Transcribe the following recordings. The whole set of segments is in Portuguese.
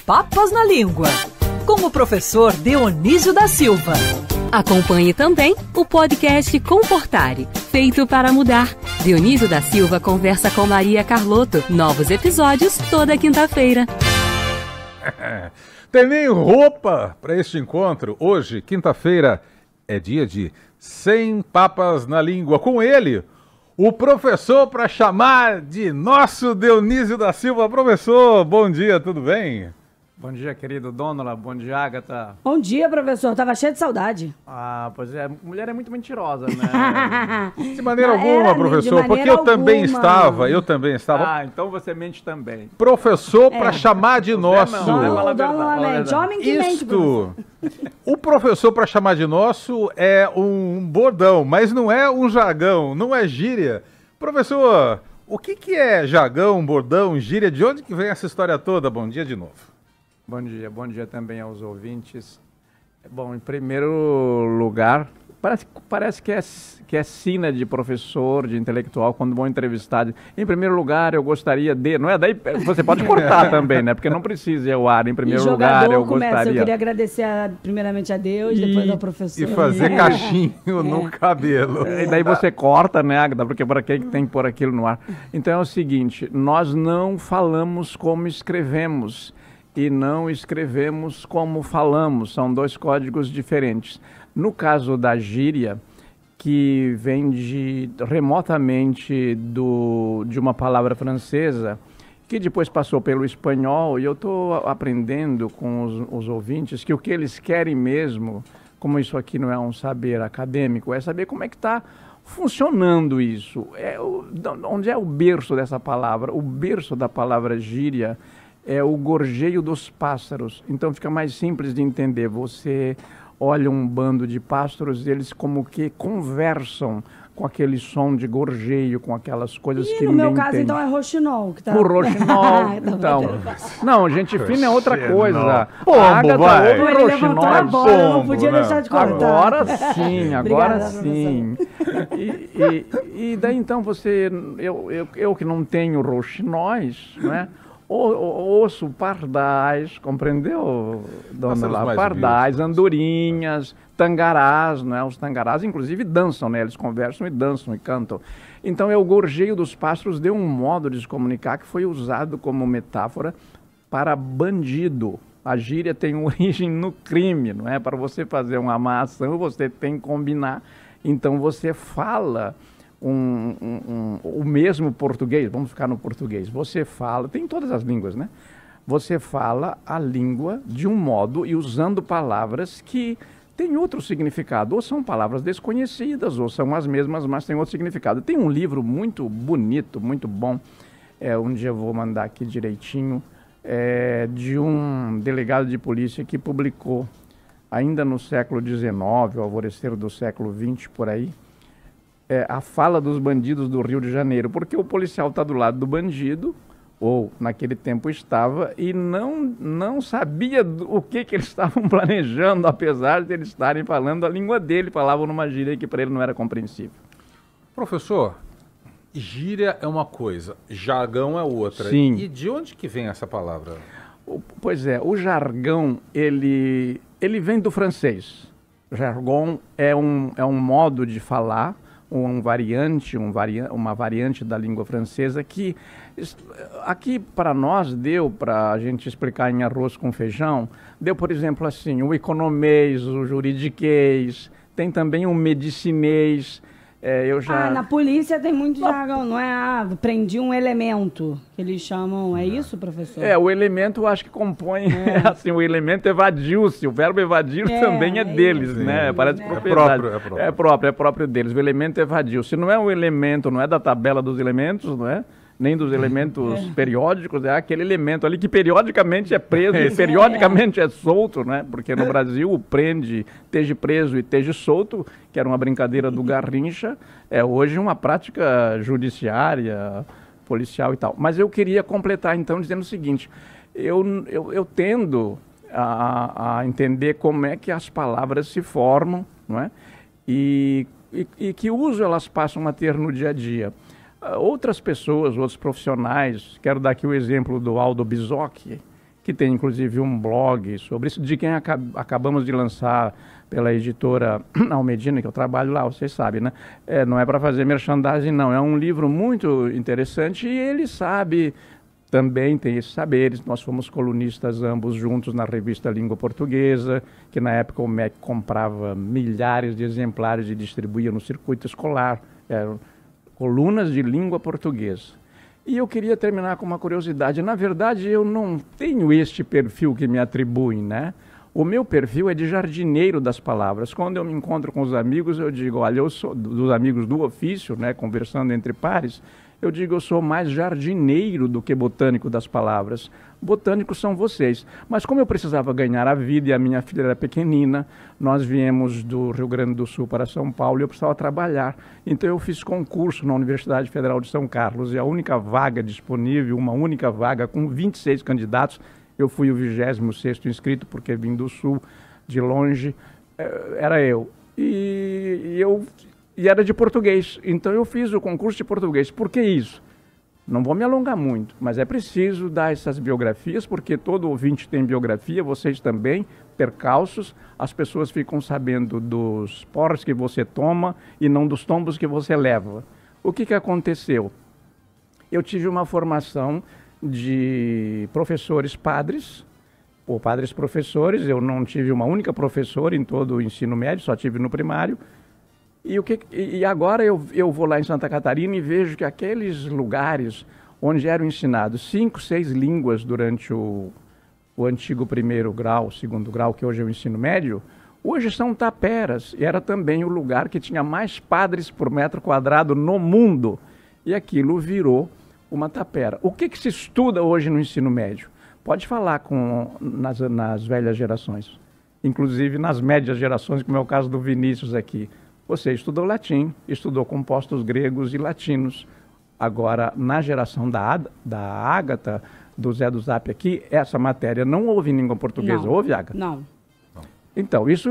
Papas na Língua, com o professor Dionísio da Silva. Acompanhe também o podcast Comportare, feito para mudar. Dionísio da Silva conversa com Maria Carlotto. Novos episódios toda quinta-feira. Tem nem roupa para este encontro. Hoje, quinta-feira, é dia de 100 Papas na Língua. Com ele, o professor para chamar de nosso Dionísio da Silva. Professor, bom dia, tudo bem? Bom dia, querido Dônula. Bom dia, Agatha. Bom dia, professor. Tava cheio de saudade. Ah, pois é. Mulher é muito mentirosa, né? De maneira alguma, professor, porque eu também estava. Ah, então você mente também. Professor para chamar de nosso. Homem que mente, professor. O professor para chamar de nosso é um bordão, mas não é um jargão, não é gíria. Professor, o que é jargão, bordão, gíria? De onde que vem essa história toda? Bom dia de novo. Bom dia também aos ouvintes. Bom, em primeiro lugar, parece que é sina de professor, de intelectual, quando vão entrevistar. Em primeiro lugar, eu gostaria de... Não é? Daí você pode cortar também, né? Porque não precisa ir ao ar. Em primeiro lugar, eu gostaria... Eu queria agradecer primeiramente a Deus, depois ao professor. E fazer cachinho no cabelo. E daí você corta, né, Agatha? Porque para quem tem que pôr aquilo no ar? Então é o seguinte, nós não falamos como escrevemos. E não escrevemos como falamos, são dois códigos diferentes. No caso da gíria, que vem remotamente de uma palavra francesa, que depois passou pelo espanhol, e eu estou aprendendo com os ouvintes que o que eles querem mesmo, como isso aqui não é um saber acadêmico, é saber como é que está funcionando isso. Onde é o berço dessa palavra? O berço da palavra gíria é o gorjeio dos pássaros. Então fica mais simples de entender. Você olha um bando de pássaros, eles como que conversam com aquele som de gorjeio, com aquelas coisas que ninguém entende. No meu caso, então, é roxinol. Que tá... O roxinol, então. Não, gente fina é outra coisa. Pombo, a Agatha vai. ouve roxinol. Não podia deixar de cortar. Agora sim, agora Obrigada, sim. E daí, então, eu que não tenho roxinóis, né? Ouço pardais, compreendeu, dona lá? Pardais, andorinhas, tangarás, né? Os tangarás, inclusive, dançam, né? Eles conversam e dançam e cantam. Então, o gorjeio dos pássaros deu um modo de se comunicar que foi usado como metáfora para bandido. A gíria tem origem no crime, não é? Para você fazer uma má ação, você tem que combinar. Então, você fala... o mesmo português, vamos ficar no português, você fala, tem todas as línguas, né? Você fala a língua de um modo e usando palavras que têm outro significado, ou são palavras desconhecidas, ou são as mesmas, mas têm outro significado. Tem um livro muito bonito, muito bom, um dia eu vou mandar aqui direitinho, de um delegado de polícia que publicou, ainda no século XIX, ao alvorecer do século XX, por aí, a fala dos bandidos do Rio de Janeiro, porque o policial está do lado do bandido, ou naquele tempo estava, e não sabia o que eles estavam planejando, apesar de eles estarem falando a língua dele, falavam numa gíria que para ele não era compreensível. Professor, gíria é uma coisa, jargão é outra. Sim. E de onde que vem essa palavra? Pois é, o jargão, ele vem do francês. Jargão é um modo de falar, uma variante da língua francesa que aqui para nós deu, para a gente explicar em arroz com feijão, deu, por exemplo, assim, o economês, o juridiquês, tem também o medicinês. Na polícia tem muito jargão, não é? Prendi um elemento, que eles chamam, é isso, professor? O elemento eu acho que compõe, assim, o elemento evadiu-se, o verbo evadir também é deles, isso, né? Parece propriedade. É próprio deles, o elemento evadiu-se. Não é um elemento, não é da tabela dos elementos, não é? Nem dos elementos periódicos, é aquele elemento ali que periodicamente é preso e periodicamente é solto, né? Porque no Brasil o prende, esteja preso e esteja solto, que era uma brincadeira do Garrincha, é hoje uma prática judiciária, policial e tal. Mas eu queria completar então dizendo o seguinte, eu tendo a entender como é que as palavras se formam, não é? E que uso elas passam a ter no dia a dia. Outras pessoas, outros profissionais, quero dar aqui o exemplo do Aldo Bisocchi, que tem inclusive um blog sobre isso, de quem acabamos de lançar pela editora Almedina, que eu trabalho lá, vocês sabem, né? Não é para fazer merchandising, não. É um livro muito interessante e ele sabe, também tem esses saberes. Nós fomos colunistas ambos juntos na revista Língua Portuguesa, que na época o MEC comprava milhares de exemplares e distribuía no circuito escolar. Eram colunas de língua portuguesa. E eu queria terminar com uma curiosidade. Na verdade, eu não tenho este perfil que me atribuem, né? O meu perfil é de jardineiro das palavras. Quando eu me encontro com os amigos, eu digo, olha, eu sou dos amigos do ofício, né, conversando entre pares, eu digo, eu sou mais jardineiro do que botânico das palavras. Botânicos são vocês. Mas como eu precisava ganhar a vida e a minha filha era pequenina, nós viemos do Rio Grande do Sul para São Paulo e eu precisava trabalhar. Então eu fiz concurso na Universidade Federal de São Carlos e a única vaga disponível, uma única vaga com 26 candidatos, eu fui o 26º inscrito porque vim do Sul, de longe, era eu. E era de português, então eu fiz o concurso de português. Por que isso? Não vou me alongar muito, mas é preciso dar essas biografias, porque todo ouvinte tem biografia, vocês também, percalços, as pessoas ficam sabendo dos porres que você toma e não dos tombos que você leva. O que aconteceu? Eu tive uma formação de professores padres, ou padres professores, eu não tive uma única professora em todo o ensino médio, só tive no primário. E agora eu vou lá em Santa Catarina e vejo que aqueles lugares onde eram ensinados 5, 6 línguas durante o antigo primeiro grau, segundo grau, que hoje é o ensino médio, hoje são taperas. E era também o lugar que tinha mais padres por metro quadrado no mundo. E aquilo virou uma tapera. O que se estuda hoje no ensino médio? Pode falar nas velhas gerações, inclusive nas médias gerações, como é o caso do Vinícius aqui. Você estudou latim, estudou compostos gregos e latinos. Agora, na geração da Ágata, do Zé do Zap aqui, essa matéria não houve em língua portuguesa. Não. Houve, Ágata? Não. Então, isso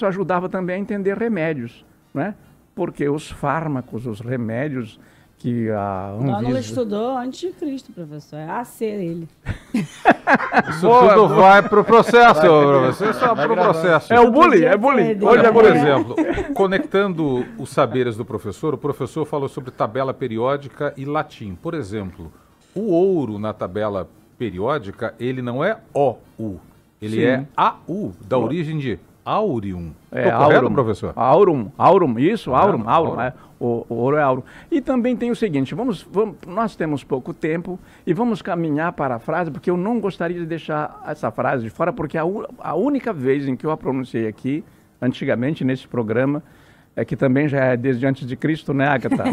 ajudava também a entender remédios, né? Porque os fármacos, os remédios que a Anvisa... Não estudou antes de Cristo, professor. É AC ele. Isso tudo vai pro processo, professor. Só pro processo. É o bullying, é bullying. Olha, por exemplo, conectando os saberes do professor, o professor falou sobre tabela periódica e latim. Por exemplo, o ouro na tabela periódica, ele não é OU, ele Sim. é AU, da origem de Aureum. É, correto, aurum, professor? Aurum, isso, aurum. Aurum. O ouro é aurum. E também tem o seguinte, nós temos pouco tempo e vamos caminhar para a frase, porque eu não gostaria de deixar essa frase de fora, porque a única vez em que eu a pronunciei aqui, antigamente nesse programa, que também já é desde antes de Cristo, né, Agatha?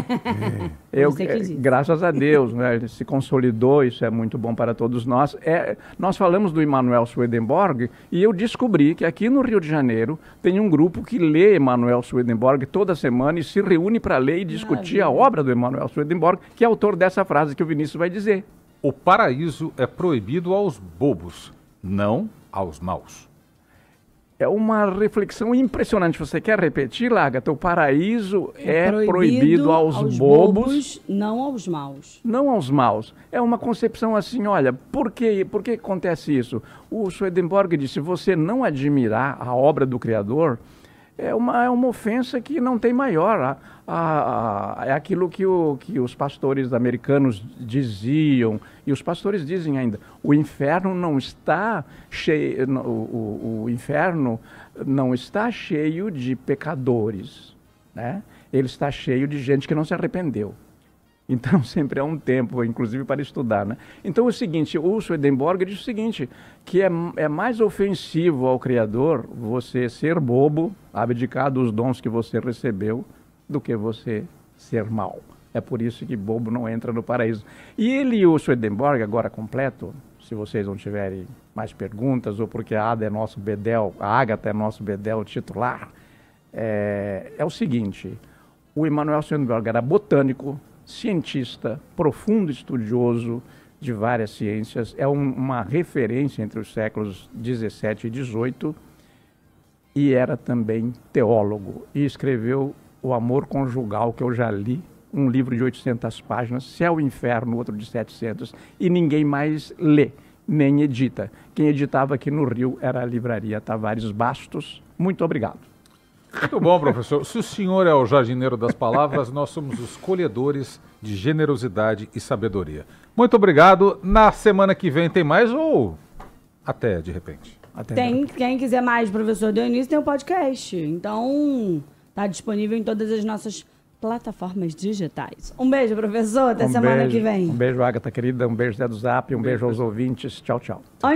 Graças a Deus, né, se consolidou, isso é muito bom para todos nós. Nós falamos do Emanuel Swedenborg e eu descobri que aqui no Rio de Janeiro tem um grupo que lê Emanuel Swedenborg toda semana e se reúne para ler e discutir a obra do Emanuel Swedenborg, que é autor dessa frase que o Vinícius vai dizer. O paraíso é proibido aos bobos, não aos maus. É uma reflexão impressionante. Você quer repetir, Agatha? O paraíso é proibido aos bobos, não aos maus. Não aos maus. É uma concepção assim, olha, por que acontece isso? O Swedenborg disse, se você não admirar a obra do Criador, é uma ofensa que não tem maior. É aquilo que os pastores americanos diziam, e os pastores dizem ainda, o inferno não está cheio, o inferno não está cheio de pecadores, né? Ele está cheio de gente que não se arrependeu. Então sempre é um tempo, inclusive, para estudar, né? Então é o seguinte, o Swedenborg diz o seguinte, que é mais ofensivo ao Criador você ser bobo, abdicar dos dons que você recebeu, do que você ser mau. É por isso que bobo não entra no paraíso. E ele e o Swedenborg, agora completo, se vocês não tiverem mais perguntas, ou porque a Ada é nosso bedel, a Agatha é nosso bedel titular, é o seguinte, o Emanuel Swedenborg era botânico, cientista, profundo estudioso de várias ciências, é uma referência entre os séculos 17 e 18, e era também teólogo, e escreveu O Amor Conjugal, que eu já li, um livro de 800 páginas, Céu e Inferno, outro de 700, e ninguém mais lê. nem edita. Quem editava aqui no Rio era a Livraria Tavares Bastos. Muito obrigado. Muito bom, professor. Se o senhor é o jardineiro das palavras, nós somos os colhedores de generosidade e sabedoria. Muito obrigado. Na semana que vem tem mais ou até de repente? Quem quiser mais, professor Dionísio, tem um podcast. Então, tá disponível em todas as nossas plataformas digitais. Um beijo, professor. Até semana que vem. Um beijo, Agatha querida. Um beijo, Zé do Zap. Um beijo aos ouvintes. Tchau, tchau.